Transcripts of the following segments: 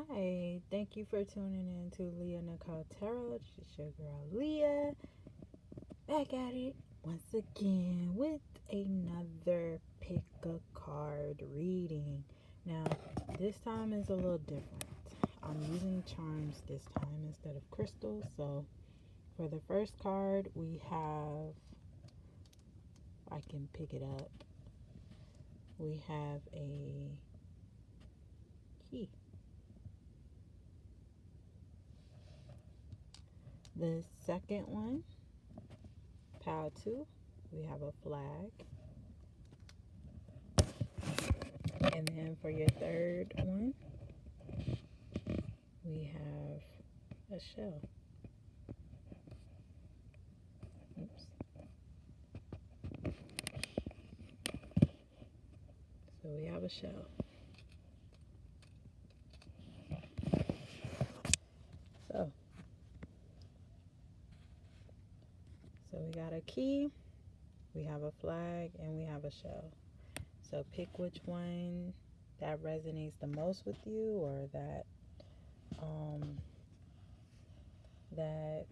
Hi, thank you for tuning in to Leah Nicole Tarot. It's your girl Leah, back at it once again with another pick a card reading. Now, this time is a little different. I'm using charms this time instead of crystals. So, for the first card, we have, I can pick it up, we have a key. The second one, pile 2, we have a flag. And then for your third one, we have a shell. Oops. So we have a shell. So we got a key, we have a flag, and we have a shell. So pick which one that resonates the most with you, or that that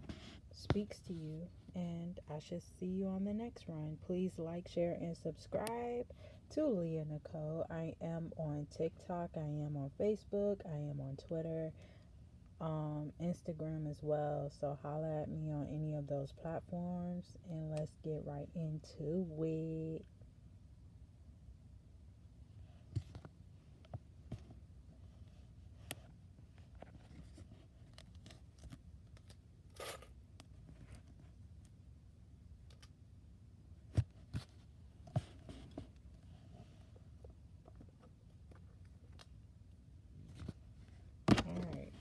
speaks to you, and I should see you on the next run. Please like, share, and subscribe to Leah Nicole. I am on TikTok, I am on Facebook, I am on Twitter, Instagram as well. So holla at me on any of those platforms, and let's get right into it. Alright.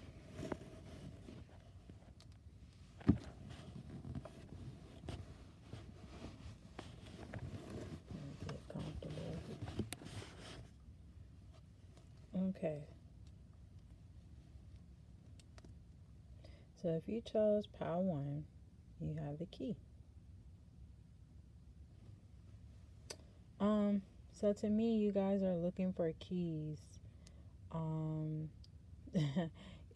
Get comfortable. Okay. So if you chose pile 1, you have the key. So to me, you guys are looking for keys.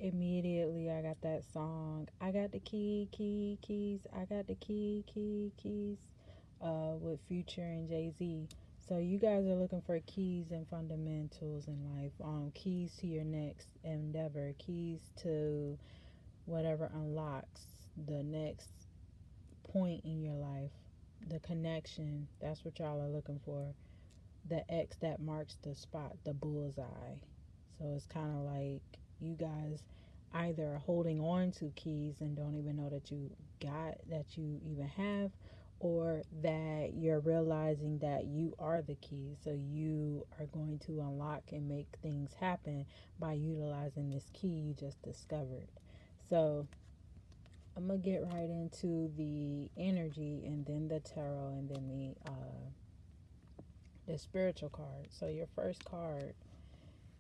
Immediately I got that song, I got the keys, I got the keys, with Future and Jay-Z. So you guys are looking for keys and fundamentals in life, keys to your next endeavor, keys to whatever unlocks the next point in your life, the connection. That's what y'all are looking for. The X that marks the spot, the bullseye. So it's kind of like you guys either holding on to keys and don't even know that you even have, or that you're realizing that you are the key. So you are going to unlock and make things happen by utilizing this key you just discovered. So I'm gonna get right into the energy, and then the tarot, and then the spiritual card. So your first card,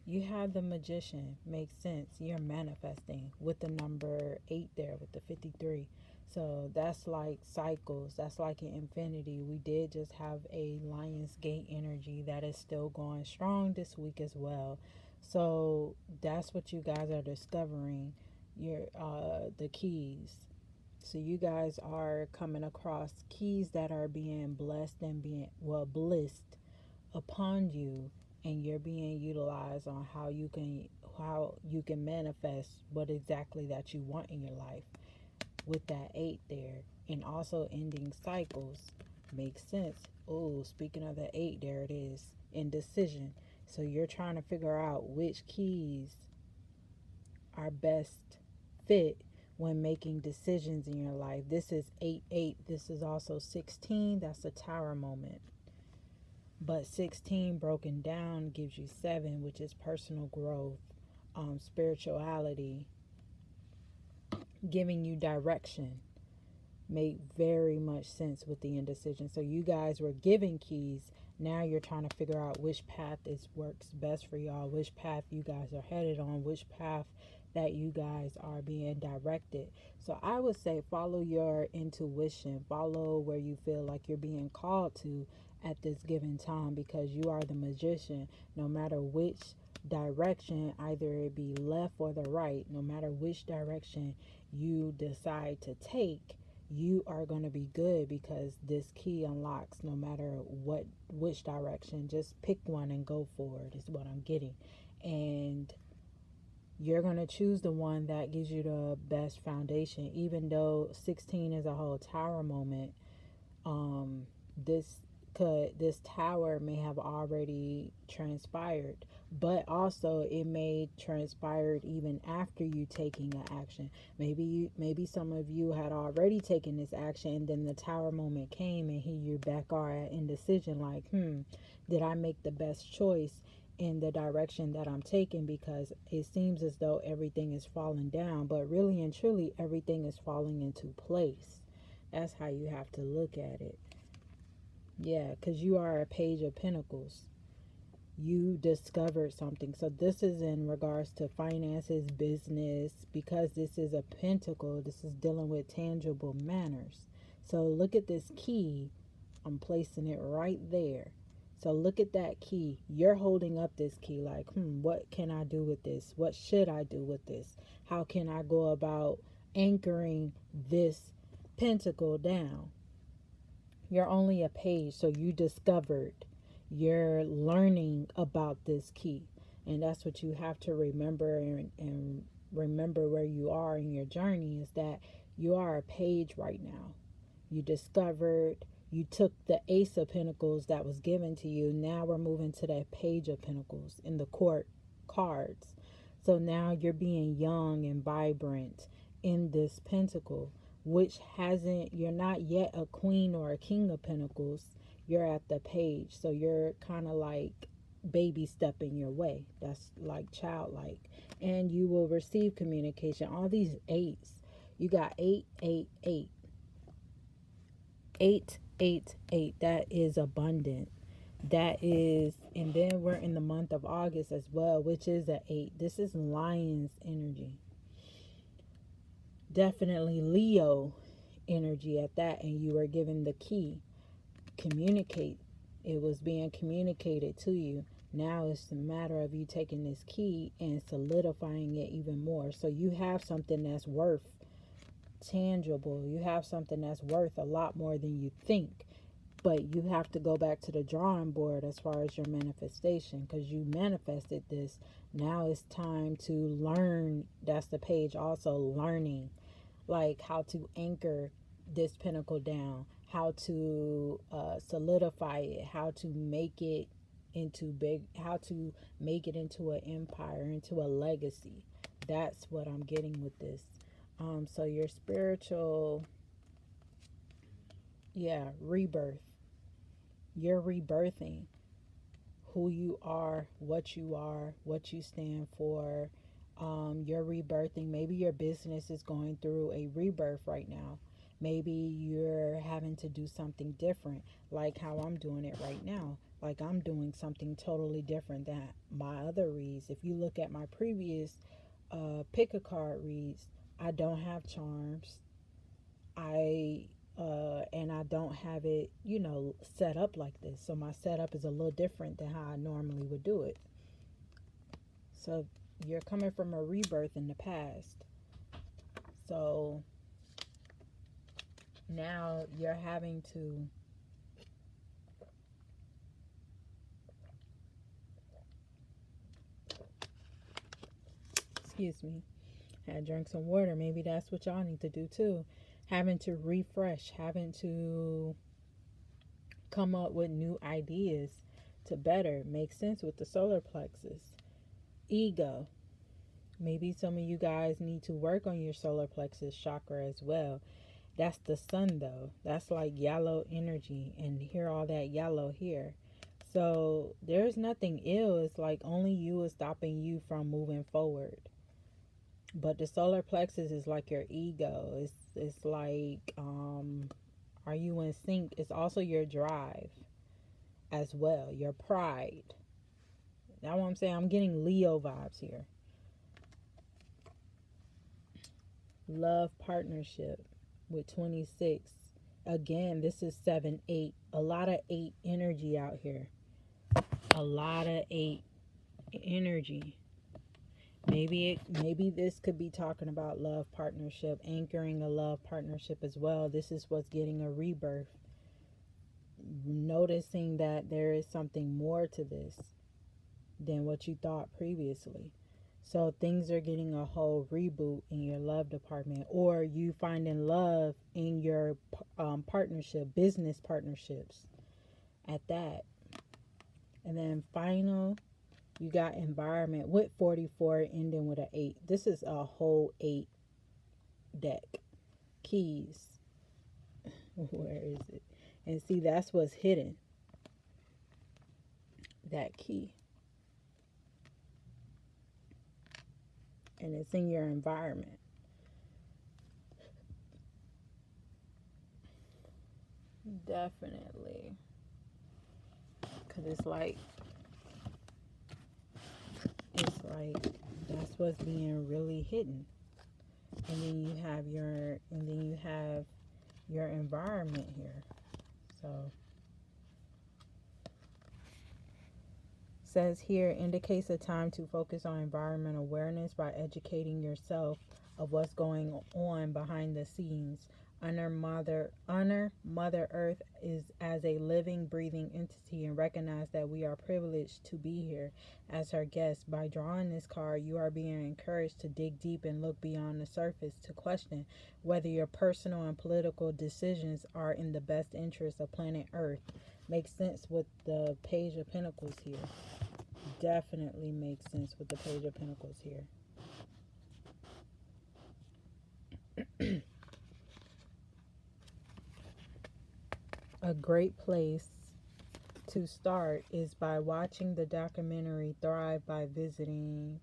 you have the Magician. Makes sense. You're manifesting with the number 8 there, with the 53. So that's like cycles. That's like an infinity. We did just have a Lion's Gate energy that is still going strong this week as well. So that's what you guys are discovering. Your the keys. So you guys are coming across keys that are being blessed and being blissed upon you, and you're being utilized on how you can manifest what exactly that you want in your life with that 8 there. And also ending cycles makes sense. Oh, speaking of the 8, there it is, indecision. So you're trying to figure out which keys are best fit when making decisions in your life. This is 8-8. This is also 16. That's a tower moment. But 16 broken down gives you 7, which is personal growth, spirituality, giving you direction. Made very much sense with the indecision. So you guys were given keys. Now you're trying to figure out which path works best for y'all, which path you guys are headed on, which path that you guys are being directed. So I would say follow your intuition, follow where you feel like you're being called to at this given time, because you are the Magician. No matter which direction, either it be left or the right, no matter which direction you decide to take, you are going to be good, because this key unlocks no matter which direction. Just pick one and go forward is what I'm getting. And you're going to choose the one that gives you the best foundation. Even though 16 is a whole tower moment, this tower may have already transpired, but also it may transpired even after you taking an action. Maybe some of you had already taken this action, and then the tower moment came, and here you back are at indecision, like, did I make the best choice in the direction that I'm taking? Because it seems as though everything is falling down, but really and truly everything is falling into place. That's how you have to look at it. Yeah, because you are a Page of Pentacles. You discovered something. So this is in regards to finances, business. Because this is a pentacle, this is dealing with tangible manners. So look at this key. I'm placing it right there. So look at that key. You're holding up this key like, what can I do with this? What should I do with this? How can I go about anchoring this pentacle down? You're only a page, so you discovered, you're learning about this key. And that's what you have to remember, and remember where you are in your journey, is that you are a page right now. You discovered, you took the Ace of Pentacles that was given to you. Now we're moving to that Page of Pentacles in the court cards. So now you're being young and vibrant in this pentacle, which you're not yet a Queen or a King of Pentacles. You're at the Page. So you're kind of like baby stepping your way. That's like childlike. And you will receive communication. All these eights. You got 888. 888. That is abundant. That is, and then we're in the month of August as well, which is an 8. This is Lion's energy. Definitely Leo energy at that. And you were given the key. Communicate. It was being communicated to you. Now it's a matter of you taking this key and solidifying it even more. So you have something that's worth tangible. You have something that's worth a lot more than you think. But you have to go back to the drawing board as far as your manifestation, because you manifested this. Now it's time to learn. That's the Page also, learning, like how to anchor this pinnacle down, how to solidify it, how to make it into an empire, into a legacy. That's what I'm getting with this. So your spiritual, rebirth. You're rebirthing who you are, what you stand for. You're rebirthing. Maybe your business is going through a rebirth right now. Maybe you're having to do something different, like how I'm doing it right now. Like I'm doing something totally different than my other reads. If you look at my previous pick a card reads, I don't have charms. And I don't have it, set up like this. So my setup is a little different than how I normally would do it. So you're coming from a rebirth in the past. So now you're having to excuse me, I had drank some water. Maybe that's what y'all need to do too. Having to refresh, having to come up with new ideas to better make sense with the solar plexus. Ego. Maybe some of you guys need to work on your solar plexus chakra as well. That's the sun though. That's like yellow energy, and hear all that yellow here. So there's nothing ill. It's like only you is stopping you from moving forward. But the solar plexus is like your ego. It's like, are you in sync? It's also your drive as well, your pride. That's what I'm saying. I'm getting Leo vibes here. Love partnership with 26. Again, this is 7-8. A lot of 8 energy out here. A lot of 8. energy. Maybe this could be talking about love partnership, anchoring a love partnership as well. This is what's getting a rebirth. Noticing that there is something more to this than what you thought previously. So things are getting a whole reboot in your love department, or you finding love in your partnership, business partnerships at that. And then final, you got environment with 44 ending with an 8. This is a whole 8 deck. Keys. Where is it? And see, that's what's hidden. That key. And it's in your environment. Definitely. Because it's like that's what's being really hidden. And then you have your environment here. So says here, indicates a time to focus on environmental awareness by educating yourself of what's going on behind the scenes. Honor Mother Earth is as a living, breathing entity, and recognize that we are privileged to be here as her guest. By drawing this card, you are being encouraged to dig deep and look beyond the surface, to question whether your personal and political decisions are in the best interest of planet Earth. Makes sense with the Page of Pentacles here. Definitely makes sense with the Page of Pentacles here. A great place to start is by watching the documentary Thrive by visiting,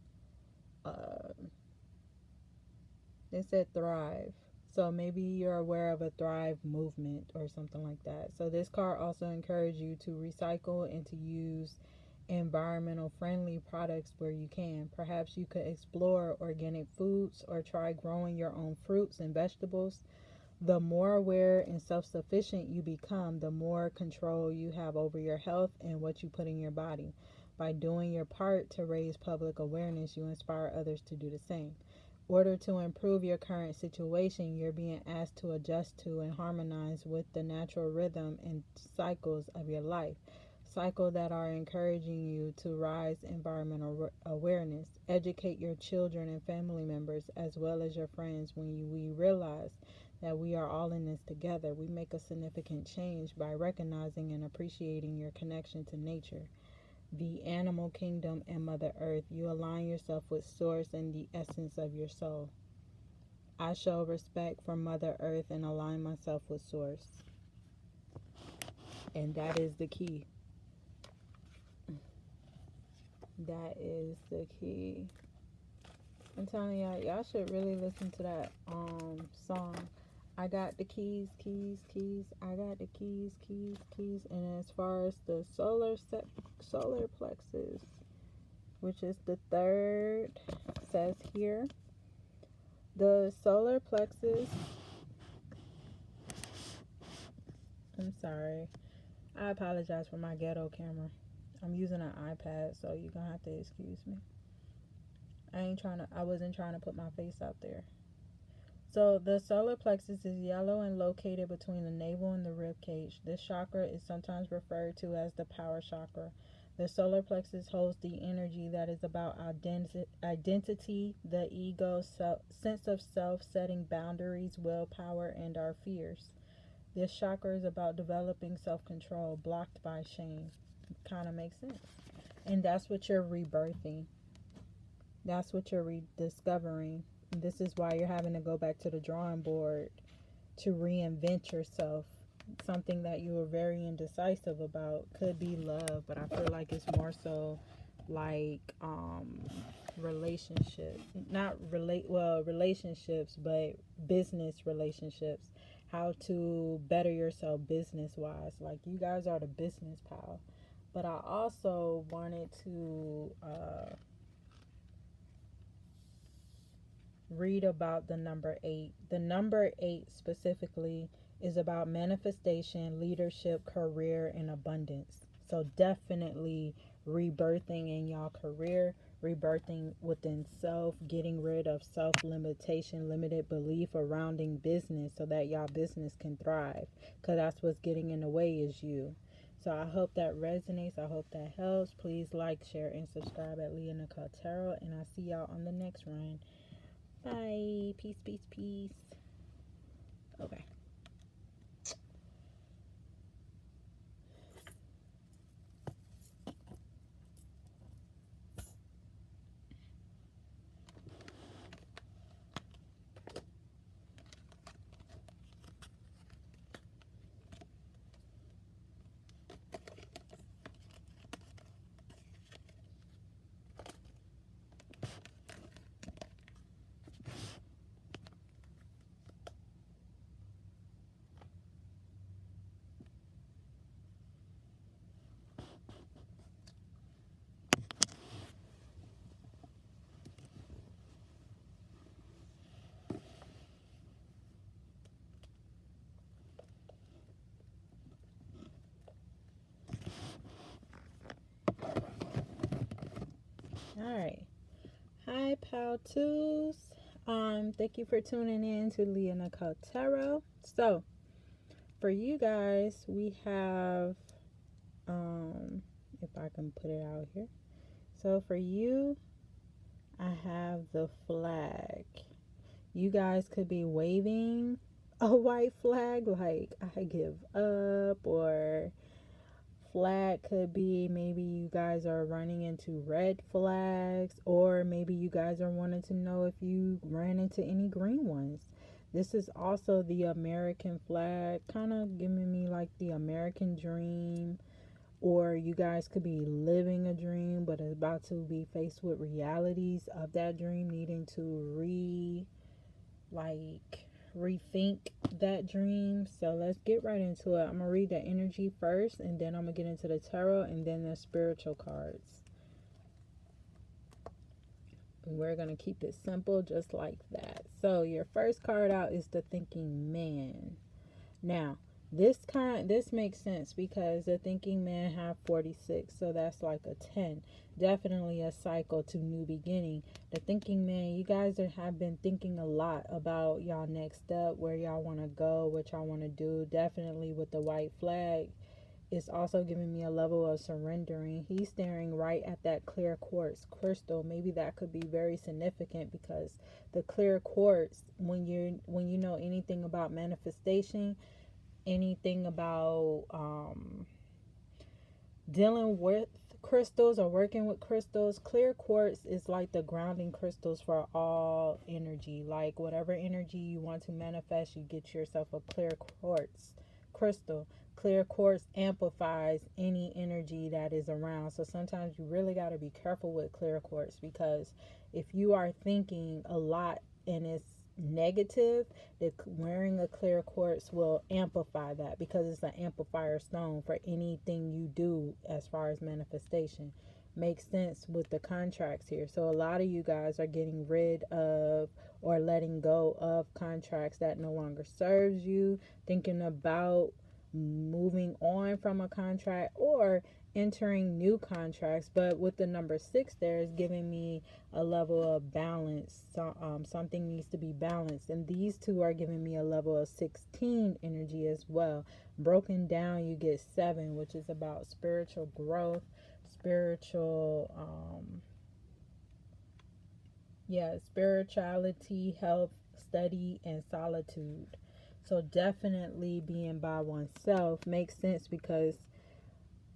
they said Thrive. So maybe you're aware of a Thrive movement or something like that. So this card also encourages you to recycle and to use environmental friendly products where you can. Perhaps you could explore organic foods or try growing your own fruits and vegetables. The more aware and self-sufficient you become, the more control you have over your health and what you put in your body. By doing your part to raise public awareness, you inspire others to do the same. In order to improve your current situation, you're being asked to adjust to and harmonize with the natural rhythm and cycles of your life. Cycles that are encouraging you to rise environmental awareness. Educate your children and family members as well as your friends. When we realize that we are all in this together, we make a significant change by recognizing and appreciating your connection to nature, the animal kingdom, and Mother Earth. You align yourself with Source and the essence of your soul. I show respect for Mother Earth and align myself with Source. And that is the key. That is the key. I'm telling y'all should really listen to that song. I got the keys, keys, keys. I got the keys, keys, keys. And as far as the solar plexus, which is the third, says here, the solar plexus. I'm sorry. I apologize for my ghetto camera. I'm using an iPad, so you're gonna have to excuse me. I wasn't trying to put my face out there. So the solar plexus is yellow and located between the navel and the rib cage. This chakra is sometimes referred to as the power chakra. The solar plexus holds the energy that is about identity, the ego, sense of self, setting boundaries, willpower, and our fears. This chakra is about developing self-control, blocked by shame. Kind of makes sense. And that's what you're rebirthing. That's what you're rediscovering. This is why you're having to go back to the drawing board to reinvent yourself. Something that you were very indecisive about could be love, but I feel like it's more so like relationships, relationships, but business relationships. How to better yourself business wise. Like, you guys are the business pal. But I also wanted to read about the number 8. The number 8 specifically is about manifestation, leadership, career, and abundance. So definitely rebirthing in y'all career, rebirthing within self, getting rid of self-limitation, limited belief surrounding business so that y'all business can thrive, because that's what's getting in the way is you. So I hope that resonates. I hope that helps. Please like, share, and subscribe at Leah Nicole Tarot, and I'll see y'all on the next run. Bye. Peace, peace, peace. Okay. All right. Hi, pal twos. Thank you for tuning in to Leah Nicole Tarot. So, for you guys, we have, if I can put it out here. So, for you, I have the flag. You guys could be waving a white flag, like I give up, or flag could be maybe you guys are running into red flags, or maybe you guys are wanting to know if you ran into any green ones. This is also the American flag, kind of giving me like the American dream, or you guys could be living a dream but about to be faced with realities of that dream, needing to rethink that dream. So let's get right into it. I'm gonna read the energy first, and then I'm gonna get into the tarot and then the spiritual cards. We're gonna keep it simple just like that. So your first card out is the thinking man. Now this makes sense because the thinking man have 46, so that's like a 10. Definitely a cycle to new beginning. The thinking man, you guys have been thinking a lot about y'all next step, where y'all want to go, what y'all want to do. Definitely with the white flag, it's also giving me a level of surrendering. He's staring right at that clear quartz crystal. Maybe that could be very significant, because the clear quartz, when you know anything about manifestation, anything about dealing with crystals or working with crystals, clear quartz is like the grounding crystals for all energy. Like whatever energy you want to manifest, you get yourself a clear quartz crystal. Clear quartz amplifies any energy that is around. So sometimes you really got to be careful with clear quartz, because if you are thinking a lot and it's negative, that wearing a clear quartz will amplify that, because it's an amplifier stone for anything you do as far as manifestation. Makes sense with the contracts here. So a lot of you guys are getting rid of or letting go of contracts that no longer serves you, thinking about moving on from a contract or entering new contracts. But with the number 6 there is giving me a level of balance. So, something needs to be balanced, and these two are giving me a level of 16 energy as well. Broken down, you get 7, which is about spiritual growth, spiritual spirituality, health, study, and solitude. So definitely being by oneself makes sense, because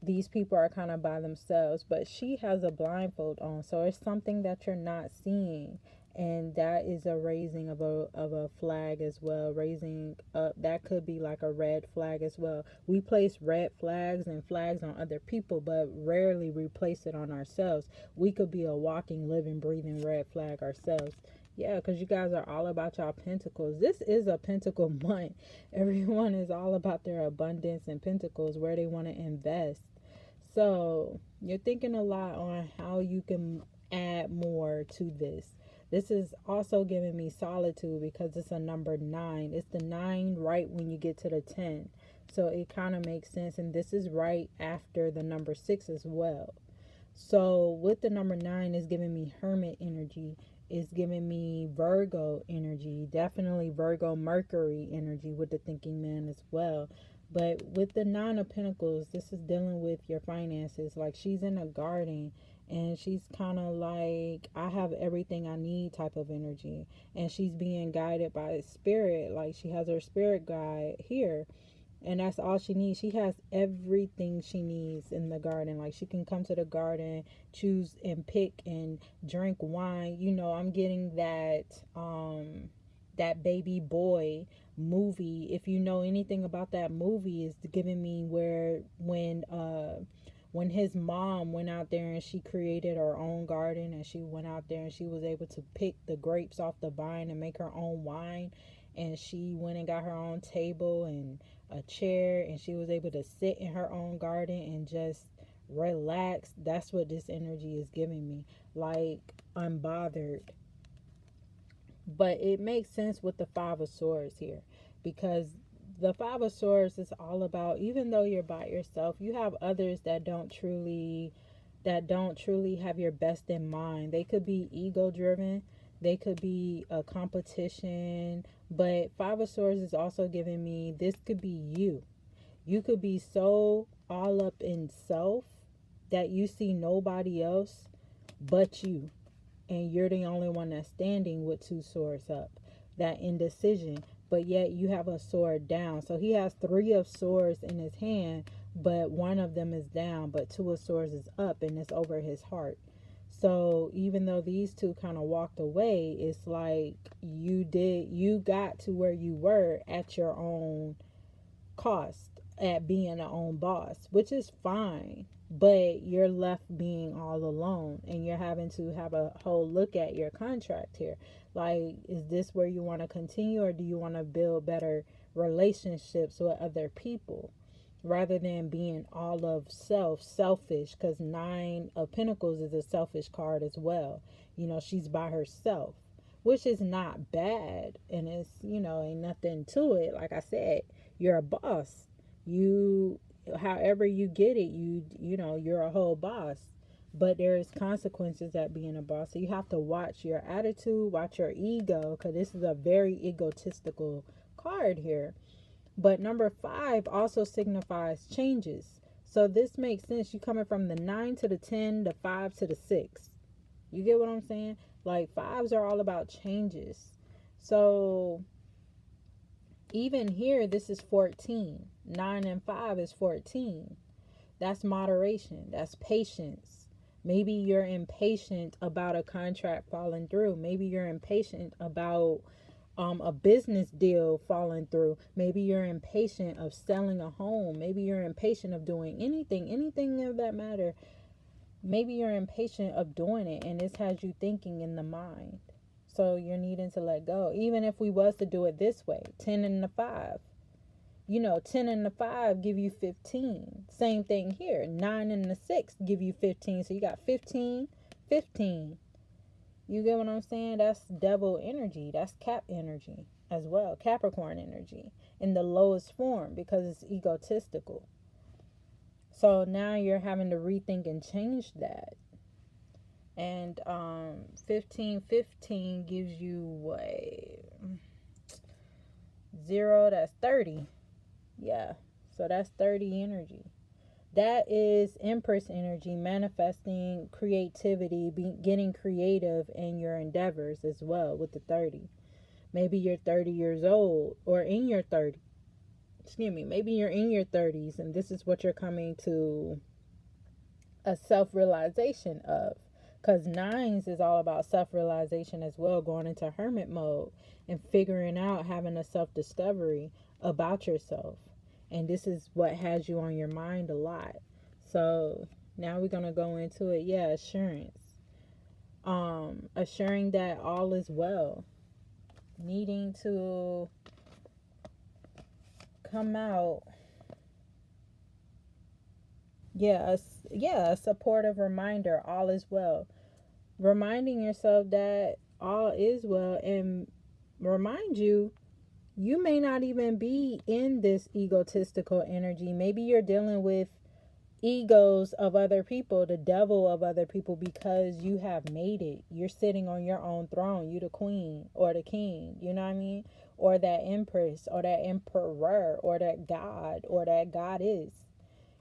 these people are kind of by themselves, but she has a blindfold on, so it's something that you're not seeing, and that is a raising of a flag as well. Raising up, that could be like a red flag as well. We place red flags and flags on other people, but rarely we place it on ourselves. We could be a walking, living, breathing red flag ourselves. Yeah, because you guys are all about y'all pentacles. This is a pentacle month. Everyone is all about their abundance and pentacles, where they want to invest. So you're thinking a lot on how you can add more to this. This is also giving me solitude, because it's a number 9. It's the 9 right when you get to the 10. So it kind of makes sense. And this is right after the number 6 as well. So with the number 9 is giving me Hermit energy. It's giving me Virgo energy. Definitely Virgo Mercury energy with the thinking man as well. But with the 9 of Pentacles, this is dealing with your finances. Like she's in a garden and she's kind of like, I have everything I need type of energy. And she's being guided by spirit. Like she has her spirit guide here, and that's all she needs. She has everything she needs in the garden. Like she can come to the garden, choose and pick and drink wine. You know, I'm getting that baby boy movie. If you know anything about that movie, is giving me where when his mom went out there and she created her own garden, and she went out there and she was able to pick the grapes off the vine and make her own wine, and she went and got her own table and a chair, and she was able to sit in her own garden and just relax. That's what this energy is giving me, like unbothered. But it makes sense with the 5 of Swords here, because the 5 of Swords is all about, even though you're by yourself, you have others that don't truly have your best in mind. They could be ego driven, they could be a competition, but 5 of Swords is also giving me, this could be you. You could be so all up in self that you see nobody else but you, and you're the only one that's standing with 2 swords up. That indecision, but yet you have a sword down. So he has 3 of Swords in his hand, but 1 of them is down, but 2 of Swords is up, and it's over his heart. So even though these 2 kind of walked away, it's like you got to where you were at your own cost, at being a own boss, which is fine, but you're left being all alone, and you're having to have a whole look at your contract here. Like, is this where you want to continue, or do you want to build better relationships with other people rather than being all of selfish? Because 9 of Pentacles is a selfish card as well. You know, she's by herself, which is not bad, and it's, you know, ain't nothing to it. Like I said, you're a boss. You, however you get it, you know, you're a whole boss. But there's consequences at being a boss. So you have to watch your attitude, watch your ego, because this is a very egotistical card here. But number 5 also signifies changes. So this makes sense. You coming from the 9 to the 10, the 5 to the 6. You get what I'm saying? Like, 5s are all about changes. So even here, this is 14. 9 and 5 is 14. That's moderation. That's patience. Maybe you're impatient about a contract falling through. Maybe you're impatient about a business deal falling through. Maybe you're impatient of selling a home. Maybe you're impatient of doing anything of that matter. Maybe you're impatient of doing it, and this has you thinking in the mind. So you're needing to let go. Even if we was to do it this way, 10 and the 5. You know, 10 and the 5 give you 15. Same thing here. 9 and the 6 give you 15. So you got 15, 15. You get what I'm saying? That's devil energy. That's Cap energy as well. Capricorn energy in the lowest form, because it's egotistical. So now you're having to rethink and change that. And 15 gives you what? 0, that's 30. Yeah, so that's 30 energy. That is Empress energy, manifesting creativity, getting creative in your endeavors as well with the 30. Maybe you're 30 years old, or in your 30s. Excuse me, maybe you're in your 30s, and this is what you're coming to a self-realization of. Because 9s is all about self-realization as well, going into hermit mode and figuring out, having a self-discovery about yourself. And this is what has you on your mind a lot. So now we're going to go into it. Yeah, assurance. Assuring that all is well. Needing to come out. Yeah, a supportive reminder, all is well. Reminding yourself that all is well, and remind you, you may not even be in this egotistical energy. Maybe you're dealing with egos of other people, the devil of other people, because you have made it. You're sitting on your own throne. You the queen or the king, you know what I mean? Or that empress or that emperor or that god or that goddess.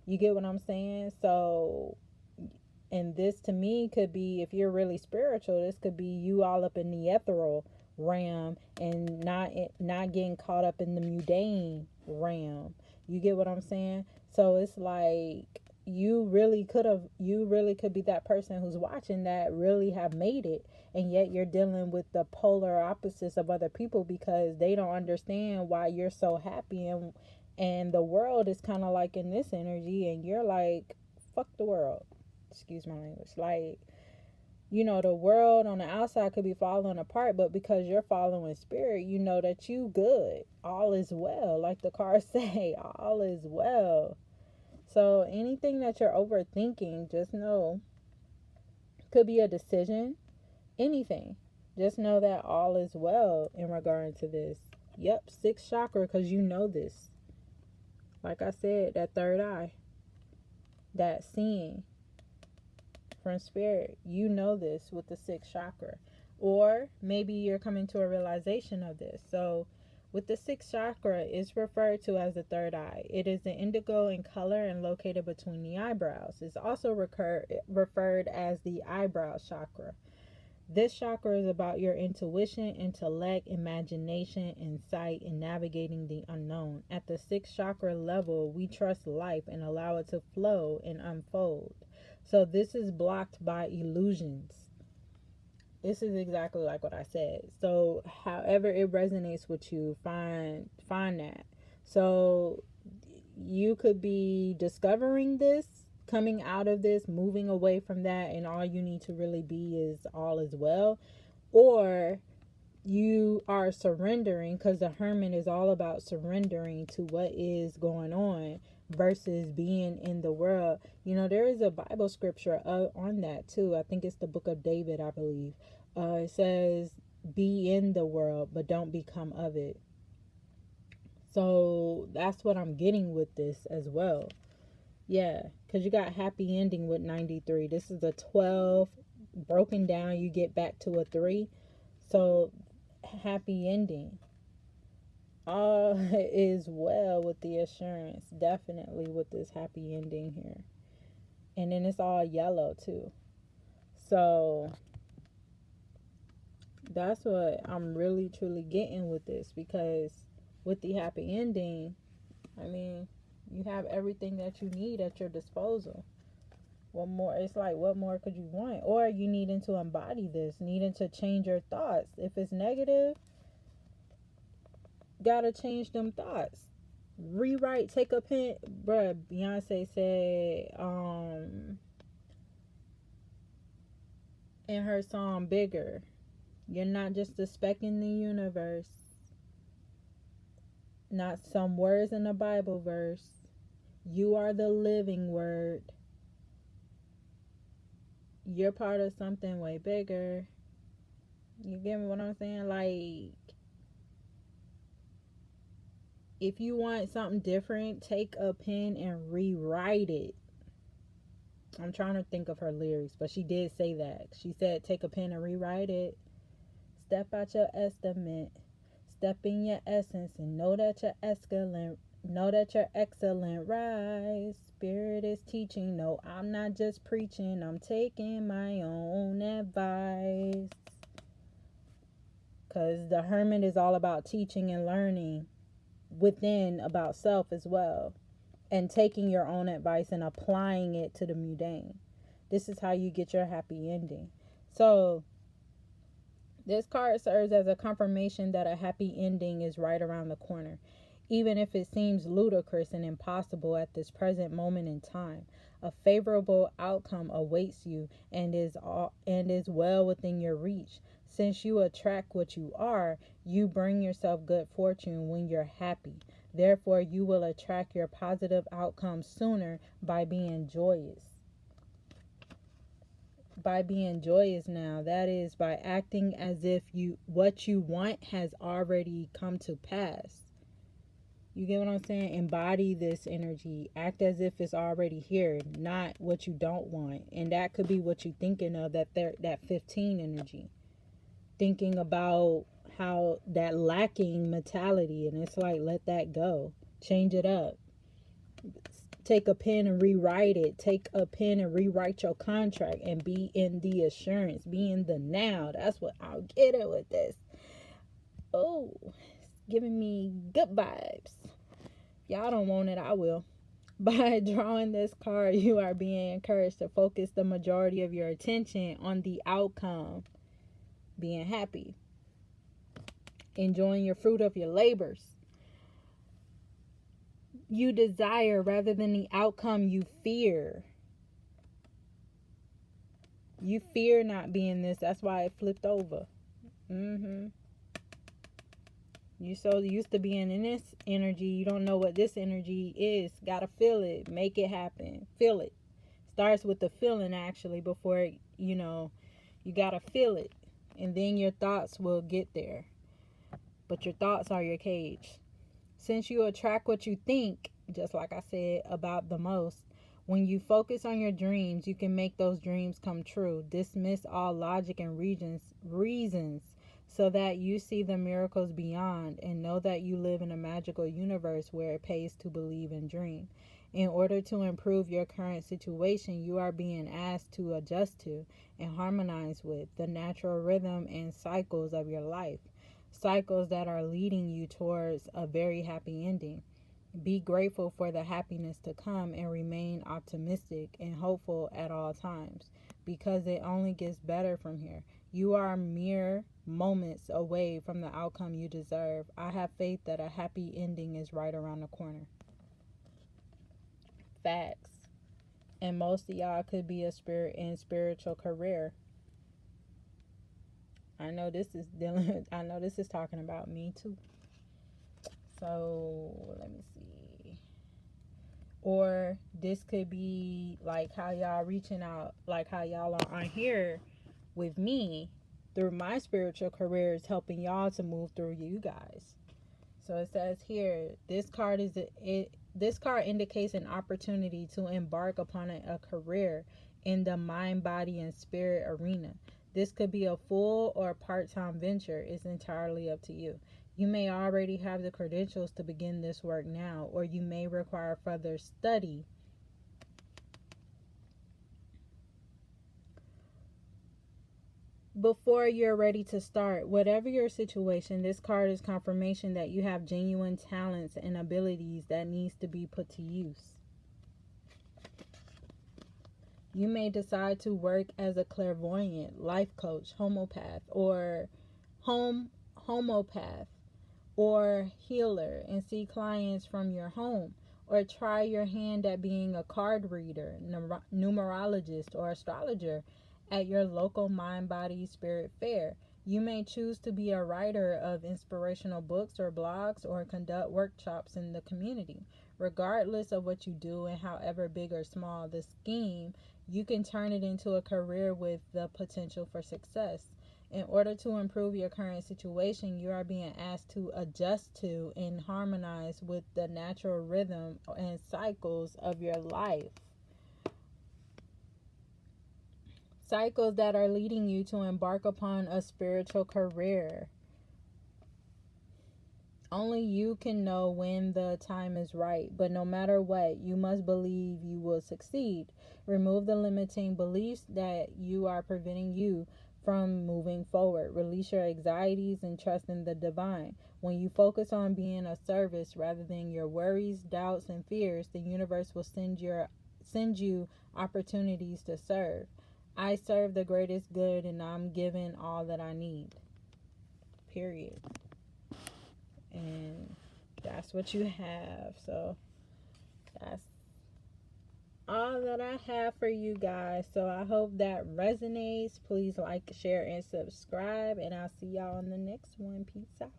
You get what I'm saying? So, and this to me could be, if you're really spiritual, this could be you all up in the ethereal realm and not getting caught up in the mundane realm. You get what I'm saying? So it's like you really could be that person who's watching that really have made it, and yet you're dealing with the polar opposites of other people because they don't understand why you're so happy, and the world is kind of like in this energy, and you're like, fuck the world, excuse my language. Like, you know, the world on the outside could be falling apart, but because you're following spirit, you know that you good. All is well. Like the cards say, all is well. So anything that you're overthinking, just know, could be a decision, anything. Just know that all is well in regard to this. Yep, sixth chakra, because you know this. Like I said, that third eye, that seeing from spirit, you know this with the sixth chakra. Or maybe you're coming to a realization of this. So with the sixth chakra, it's referred to as the third eye. It is the indigo in color and located between the eyebrows. It's also referred as the eyebrow chakra. This chakra is about your intuition, intellect, imagination, insight, and navigating the unknown. At the sixth chakra level, we trust life and allow it to flow and unfold. So this is blocked by illusions. This is exactly like what I said. So however it resonates with you, find that. So you could be discovering this, coming out of this, moving away from that, and all you need to really be is all is well. Or you are surrendering, because the Hermit is all about surrendering to what is going on versus being in the world. You know, there is a Bible scripture on that too. I think it's the book of David, I believe. It says, be in the world, but don't become of it. So that's what I'm getting with this as well. Yeah, because you got happy ending with 93. This is a 12 broken down. You get back to a 3. So happy ending. All is well with the assurance. Definitely with this happy ending here. And then it's all yellow too. So that's what I'm really truly getting with this, because with the happy ending, I mean, you have everything that you need at your disposal. What more? It's like, what more could you want? Or you needing to embody this, needing to change your thoughts. If it's negative, gotta change them thoughts. Rewrite, take a pen. Bruh, Beyonce said, in her song Bigger, you're not just a speck in the universe. Not some words in a Bible verse. You are the living word. You're part of something way bigger. You get me what I'm saying? Like, if you want something different, take a pen and rewrite it. I'm trying to think of her lyrics, but she did say that. She said, take a pen and rewrite it. Step out your estimate. Step in your essence and know that you're excellent. Know that you're excellent. Rise. Spirit is teaching. No, I'm not just preaching. I'm taking my own advice. Because the Hermit is all about teaching and learning within about self as well. And taking your own advice and applying it to the mundane. This is how you get your happy ending. So this card serves as a confirmation that a happy ending is right around the corner, even if it seems ludicrous and impossible at this present moment in time. A favorable outcome awaits you and is well within your reach. Since you attract what you are, you bring yourself good fortune when you're happy. Therefore, you will attract your positive outcomes sooner by being joyous. By being joyous now, that is by acting as if what you want has already come to pass. You get what I'm saying? Embody this energy. Act as if it's already here, not what you don't want. And that could be what you're thinking of, that 15 energy. Thinking about how that lacking mentality, and it's like, let that go. Change it up. Take a pen and rewrite it. Take a pen and rewrite your contract and be in the assurance. Be in the now. That's what I'll get it with this. Oh, it's giving me good vibes. Y'all don't want it, I will. By drawing this card, you are being encouraged to focus the majority of your attention on the outcome. Being happy. Enjoying your fruit of your labors. You desire rather than the outcome you fear. You fear not being this. That's why it flipped over. You so used to being in this energy, you don't know what this energy is. Gotta feel it. Make it happen. Feel it. Starts with the feeling, actually, before, you gotta feel it. And then your thoughts will get there. But your thoughts are your cage. Since you attract what you think, just like I said about the most, when you focus on your dreams, you can make those dreams come true. Dismiss all logic and reasons so that you see the miracles beyond, and know that you live in a magical universe where it pays to believe and dream. In order to improve your current situation, you are being asked to adjust to and harmonize with the natural rhythm and cycles of your life. Cycles that are leading you towards a very happy ending. Be grateful for the happiness to come and remain optimistic and hopeful at all times, because it only gets better from here. You are mere moments away from the outcome you deserve. I have faith that a happy ending is right around the corner. Facts. And most of y'all could be a spiritual career. I know this is talking about me too. So let me see. Or this could be like how y'all reaching out, like how y'all are on here with me through my spiritual careers, helping y'all to move through you guys. So it says here, this card indicates an opportunity to embark upon a career in the mind, body, and spirit arena. This could be a full or part-time venture. It's entirely up to you. You may already have the credentials to begin this work now, or you may require further study. Before you're ready to start, whatever your situation, this card is confirmation that you have genuine talents and abilities that needs to be put to use. You may decide to work as a clairvoyant, life coach, homeopath, or healer and see clients from your home, or try your hand at being a card reader, numerologist, or astrologer at your local mind, body, spirit fair. You may choose to be a writer of inspirational books or blogs, or conduct workshops in the community. Regardless of what you do and however big or small the scheme, you can turn it into a career with the potential for success. In order to improve your current situation, you are being asked to adjust to and harmonize with the natural rhythm and cycles of your life. Cycles that are leading you to embark upon a spiritual career. Only you can know when the time is right, but no matter what, you must believe you will succeed. Remove the limiting beliefs that you are preventing you from moving forward. Release your anxieties and trust in the divine. When you focus on being of service rather than your worries, doubts, and fears, the universe will send you opportunities to serve. I serve the greatest good, and I'm given all that I need. Period. And that's what you have. So that's all that I have for you guys. So I hope that resonates. Please like, share, and subscribe, and I'll see y'all on the next one. Peace out.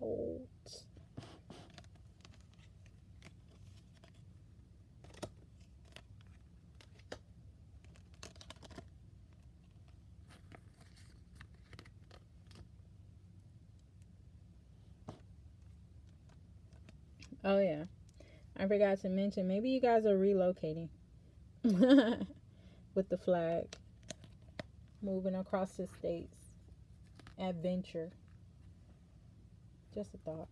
Oh yeah. I forgot to mention, maybe you guys are relocating with the flag, moving across the states, adventure. Just a thought.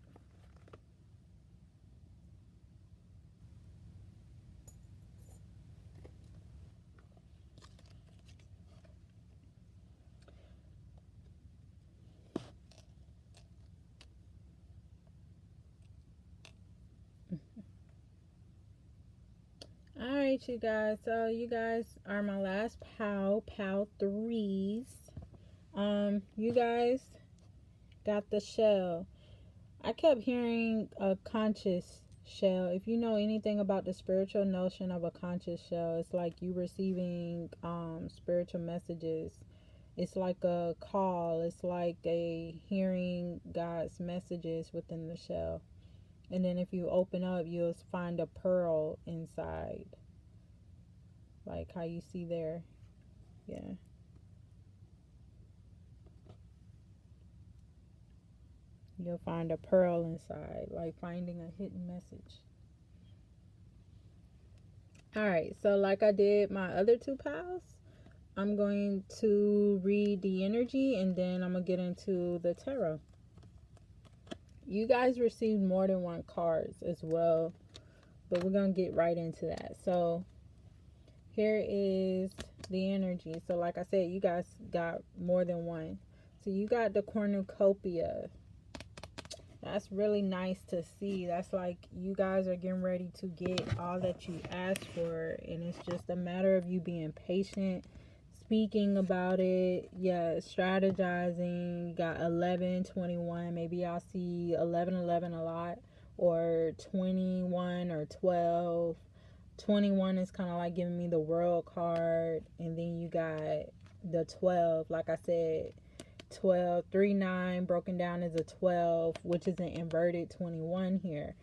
All right, you guys. So you guys are my last pal 3s. You guys got the shell. I kept hearing a conscious shell. If you know anything about the spiritual notion of a conscious shell, it's like you receiving spiritual messages. It's like a call. It's like a hearing God's messages within the shell. And then if you open up, you'll find a pearl inside. Like how you see there. Yeah. You'll find a pearl inside. Like finding a hidden message. Alright, so like I did my other 2 pals, I'm going to read the energy and then I'm going to get into the tarot. You guys received more than 1 cards as well, but we're going to get right into that. So here is the energy. So like I said, you guys got more than 1. So you got the cornucopia. That's really nice to see. That's like you guys are getting ready to get all that you asked for, and it's just a matter of you being patient, speaking about it, strategizing. You got 11, 21. Maybe y'all see 11, 11 a lot, or 21 or 12. 21 is kind of like giving me the world card, and then you got the 12. Like I said, 12, 3, 9 broken down as a 12, which is an inverted 21 here.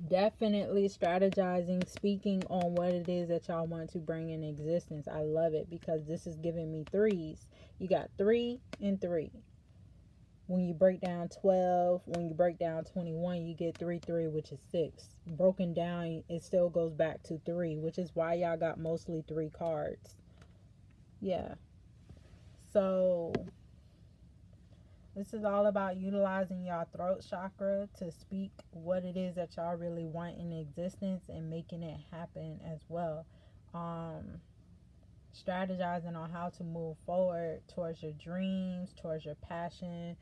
Definitely strategizing, speaking on what it is that y'all want to bring in existence. I love it because this is giving me 3s. You got 3 and 3. When you break down 12, when you break down 21, you get 3, 3, which is 6. Broken down, it still goes back to 3, which is why y'all got mostly 3 cards. Yeah. So this is all about utilizing y'all throat chakra to speak what it is that y'all really want in existence and making it happen as well. Strategizing on how to move forward towards your dreams, towards your passion,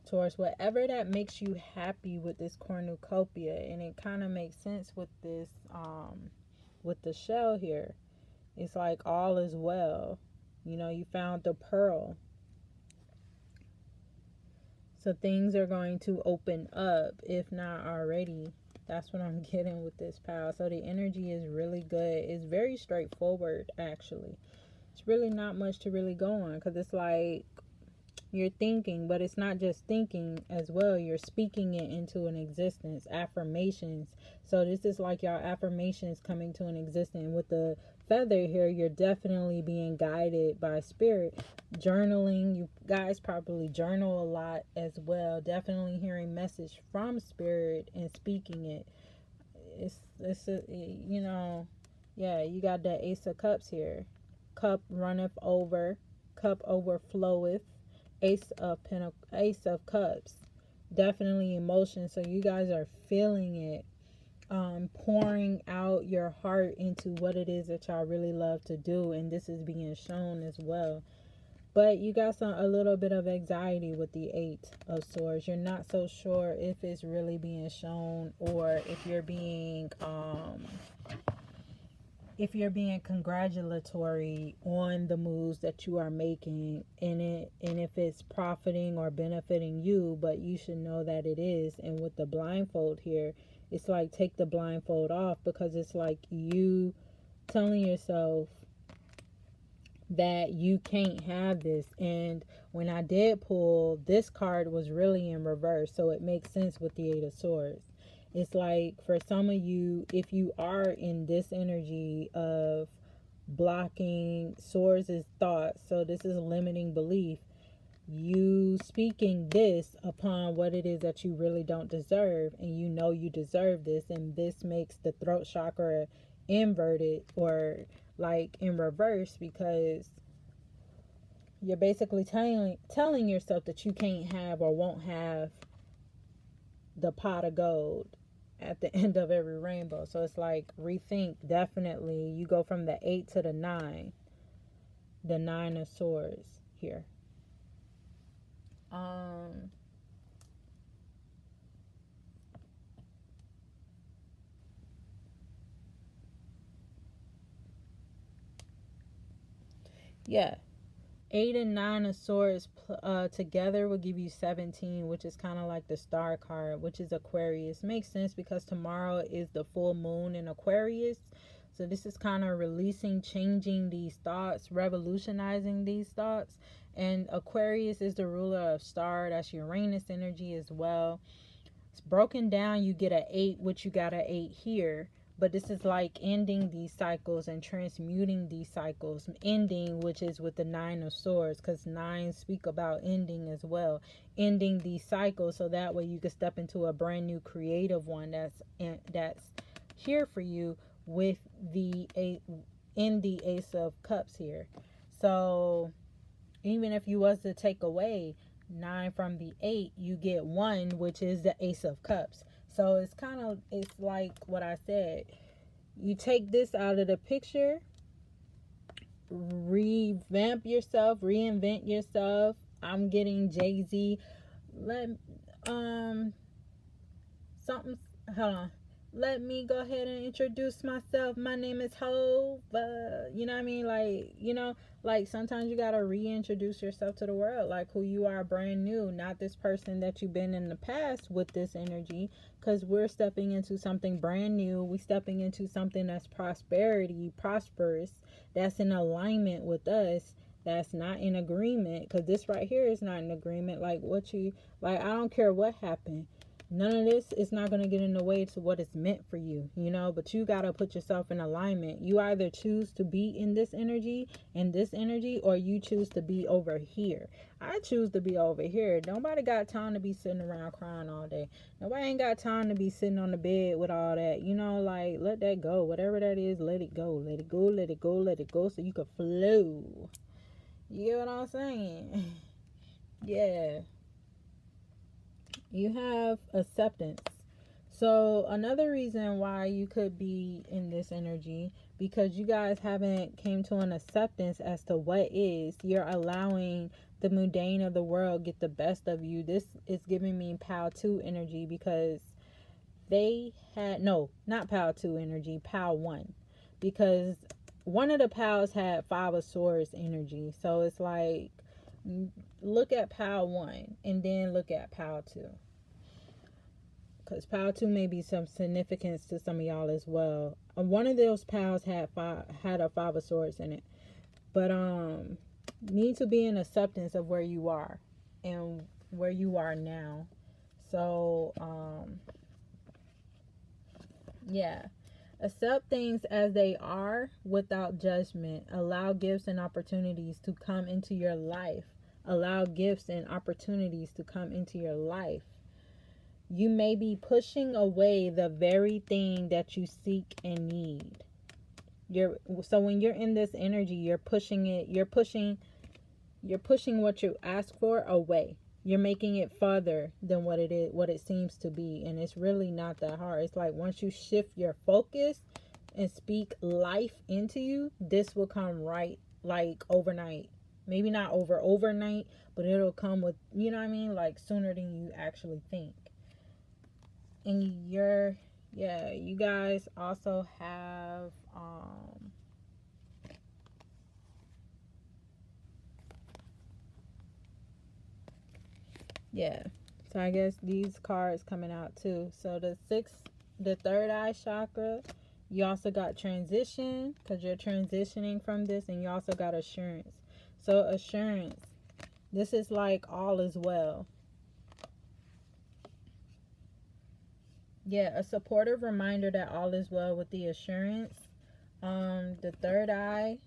towards whatever that makes you happy with this cornucopia. And it kind of makes sense with this, with the shell here. It's like all is well. You know, you found the pearl. So things are going to open up, if not already. That's what I'm getting with this pal. So the energy is really good. It's very straightforward, actually. It's really not much to really go on, because it's like you're thinking, but it's not just thinking as well. You're speaking it into an existence. Affirmations. So this is like your affirmations coming to an existence. With the feather here, you're definitely being guided by spirit. Journaling, you guys probably journal a lot as well. Definitely hearing message from spirit and speaking it. It's you know, yeah, you got the Ace of Cups here. Cup runneth over, cup overfloweth. Ace of Cups. Definitely emotion. So you guys are feeling it. Pouring out your heart into what it is that y'all really love to do, and this is being shown as well. But you got a little bit of anxiety with the 8 of Swords. You're not so sure if it's really being shown, or if you're being congratulatory on the moves that you are making in it, and if it's profiting or benefiting you. But you should know that it is. And with the blindfold here, it's like take the blindfold off, because it's like you telling yourself that you can't have this. And when I did pull, this card was really in reverse, so it makes sense with the 8 of Swords. It's like for some of you, if you are in this energy of blocking, Swords is thoughts, so this is limiting belief. you speaking this upon what it is that you really don't deserve, and you know you deserve this, and this makes the throat chakra inverted, or like in reverse, because you're basically telling yourself that you can't have or won't have the pot of gold at the end of every rainbow. So it's like, rethink. Definitely you go from the 8 to the 9, the 9 of swords here. Yeah, 8 and 9 of swords together will give you 17, which is kind of like the star card, which is Aquarius. Makes sense because tomorrow is the full moon in Aquarius. So this is kind of releasing, changing these thoughts, revolutionizing these thoughts. And Aquarius is the ruler of star. That's Uranus energy as well. It's broken down. You get an 8, which you got an 8 here. But this is like ending these cycles and transmuting these cycles. Ending, which is with the 9 of swords, because 9 speak about ending as well. Ending these cycles so that way you can step into a brand new creative one that's here for you with the Ace of Cups here. So even if you was to take away 9 from the 8, you get 1, which is the Ace of Cups. So it's like what I said. You take this out of the picture, revamp yourself, reinvent yourself. I'm getting Jay-Z. Let me go ahead and introduce myself. My name is Hove. You know what I mean? Like sometimes you gotta reintroduce yourself to the world, like who you are, brand new, not this person that you've been in the past with this energy, because we're stepping into something brand new. We're stepping into something that's prosperous, that's in alignment with us, that's not in agreement, because this right here is not in agreement. I don't care what happened. None of this is not going to get in the way to what is meant for you, but you got to put yourself in alignment. You either choose to be in this energy, or you choose to be over here. I choose to be over here. Nobody got time to be sitting around crying all day. Nobody ain't got time to be sitting on the bed with all that, let that go. Whatever that is, let it go. Let it go, let it go, let it go, so you can flow. You get what I'm saying? Yeah. You have acceptance. So another reason why you could be in this energy, because you guys haven't came to an acceptance as to what is. You're allowing the mundane of the world get the best of you. This is giving me POW 2 energy, because they had, no, not POW 2 energy, POW 1. Because one of the POWs had 5 of swords energy. So it's like, look at POW 1 and then look at POW 2, because POW 2 may be some significance to some of y'all as well. One of those POWs had a 5 of swords in it, but need to be in acceptance of where you are and where you are now. So yeah, accept things as they are without judgment. Allow gifts and opportunities to come into your life. Allow gifts and opportunities to come into your life. You may be pushing away the very thing that you seek and need. So when you're in this energy, you're pushing what you ask for away. You're making it farther than what it seems to be, and it's really not that hard. It's like once you shift your focus and speak life into you, this will come right, like overnight. Maybe not overnight, but it'll come with, you know what I mean, like sooner than you actually think. And you guys also have so I guess these cards coming out too. So the third eye chakra, you also got transition, because you're transitioning from this, and you also got assurance. So assurance, this is like all is well. Yeah, a supportive reminder that all is well with the assurance. The third eye,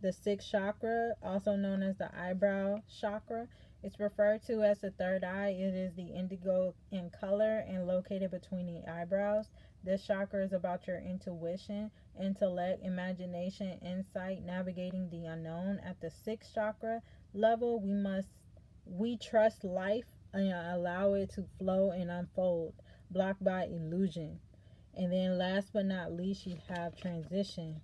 the sixth chakra, also known as the eyebrow chakra. It's referred to as the third eye. It is the indigo in color and located between the eyebrows. This chakra is about your intuition, intellect, imagination, insight, navigating the unknown. At the sixth chakra level, we trust life and allow it to flow and unfold, blocked by illusion. And then last but not least, you have transition.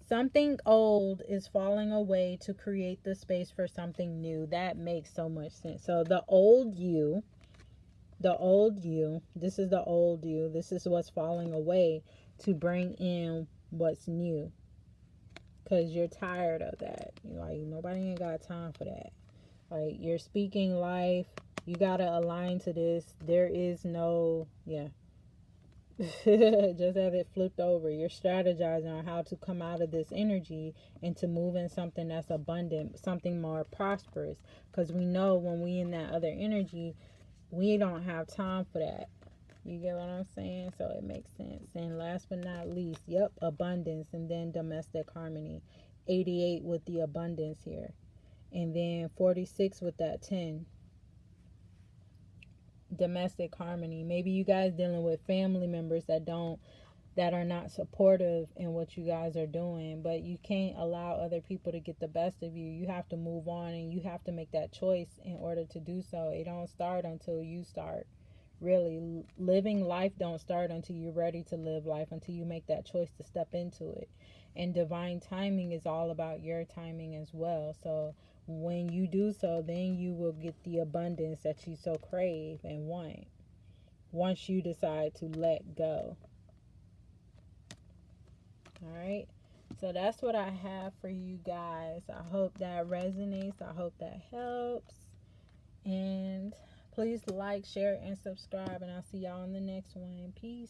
Something old is falling away to create the space for something new. That makes so much sense. So the old you, this is the old you. This is what's falling away to bring in what's new. Because you're tired of that. Like, nobody ain't got time for that. Like, you're speaking life. You got to align to this. There is no, just have it flipped over. You're strategizing on how to come out of this energy and to move in something that's abundant, something more prosperous. Because we know when we in that other energy, we don't have time for that. You get what I'm saying? So it makes sense. And last but not least, abundance, and then domestic harmony. 88 with the abundance here. And then 46 with that 10. Domestic harmony. Maybe you guys dealing with family members that are not supportive in what you guys are doing, but you can't allow other people to get the best of you. You have to move on, and you have to make that choice in order to do so. It don't start until you start. Really, living life don't start until you're ready to live life, until you make that choice to step into it. And divine timing is all about your timing as well. So when you do so, then you will get the abundance that you so crave and want, once you decide to let go. All right, so that's what I have for you guys. I hope that resonates. I hope that helps. And please like, share, and subscribe. And I'll see y'all in the next one. Peace.